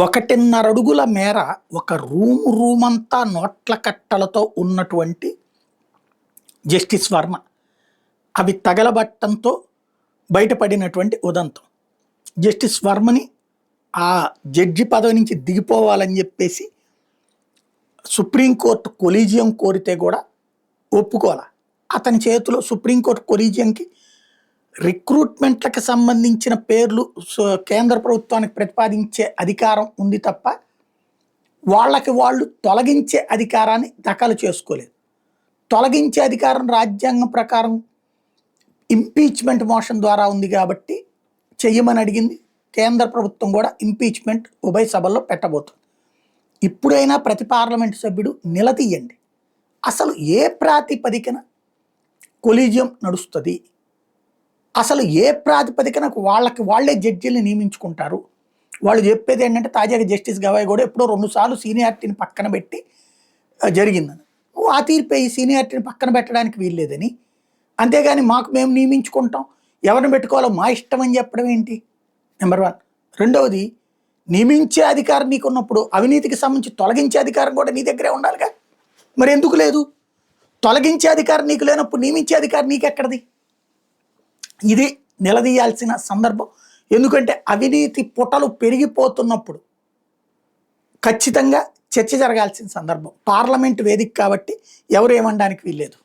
1.5 అడుగుల మేర ఒక రూమంతా నోట్ల కట్టలతో ఉన్నటువంటి జస్టిస్ వర్మ. అవి తగలబట్టంతో బయటపడినటువంటి ఉదంతం. జస్టిస్ వర్మని ఆ జడ్జి పదవి నుంచి దిగిపోవాలని చెప్పేసి సుప్రీంకోర్టు కొలీజియం కోరితే కూడా ఒప్పుకోలే. అతని చేతిలో సుప్రీంకోర్టు కొలీజియంకి రిక్రూట్మెంట్లకు సంబంధించిన పేర్లు కేంద్ర ప్రభుత్వానికి ప్రతిపాదించే అధికారం ఉంది తప్ప వాళ్ళకి వాళ్ళు తొలగించే అధికారాన్ని దఖలు చేసుకోలేదు. తొలగించే అధికారం రాజ్యాంగం ప్రకారం ఇంపీచ్మెంట్ మోషన్ ద్వారా ఉంది కాబట్టి చెయ్యమని అడిగింది. కేంద్ర ప్రభుత్వం కూడా ఇంపీచ్మెంట్ ఉభయ సభల్లో పెట్టబోతుంది. ఇప్పుడైనా ప్రతి పార్లమెంటు సభ్యుడు నిలదీయండి, అసలు ఏ ప్రాతిపదికన కొలీజియం నడుస్తుంది, అసలు ఏ ప్రాతిపదికన వాళ్ళే జడ్జీలను నియమించుకుంటారు. వాళ్ళు చెప్పేది ఏంటంటే తాజాగా జస్టిస్ గవాయ్ కూడా ఎప్పుడో 2 సార్లు సీనియారిటీని పక్కన పెట్టి జరిగిందని. ఆ తీర్పు ఈ సీనియారిటీని పక్కన పెట్టడానికి వీల్లేదని, అంతేగాని మేము నియమించుకుంటాం, ఎవరిని పెట్టుకోవాలో మా ఇష్టం అని చెప్పడం ఏంటి? నెంబర్ 1. రెండవది, నియమించే అధికారం నీకు ఉన్నప్పుడు అవినీతికి సంబంధించి తొలగించే అధికారం కూడా నీ దగ్గరే ఉండాలిగా. మరి ఎందుకు లేదు? తొలగించే అధికారం నీకు లేనప్పుడు నియమించే అధికారం నీకెక్కడిది? ఇది నిలదీయాల్సిన సందర్భం. ఎందుకంటే అవినీతి పుటలు పెరిగిపోతున్నప్పుడు ఖచ్చితంగా చర్చ జరగాల్సిన సందర్భం. పార్లమెంట్ వేదిక కాబట్టి ఎవరు ఏమనడానికి వీల్లేదు.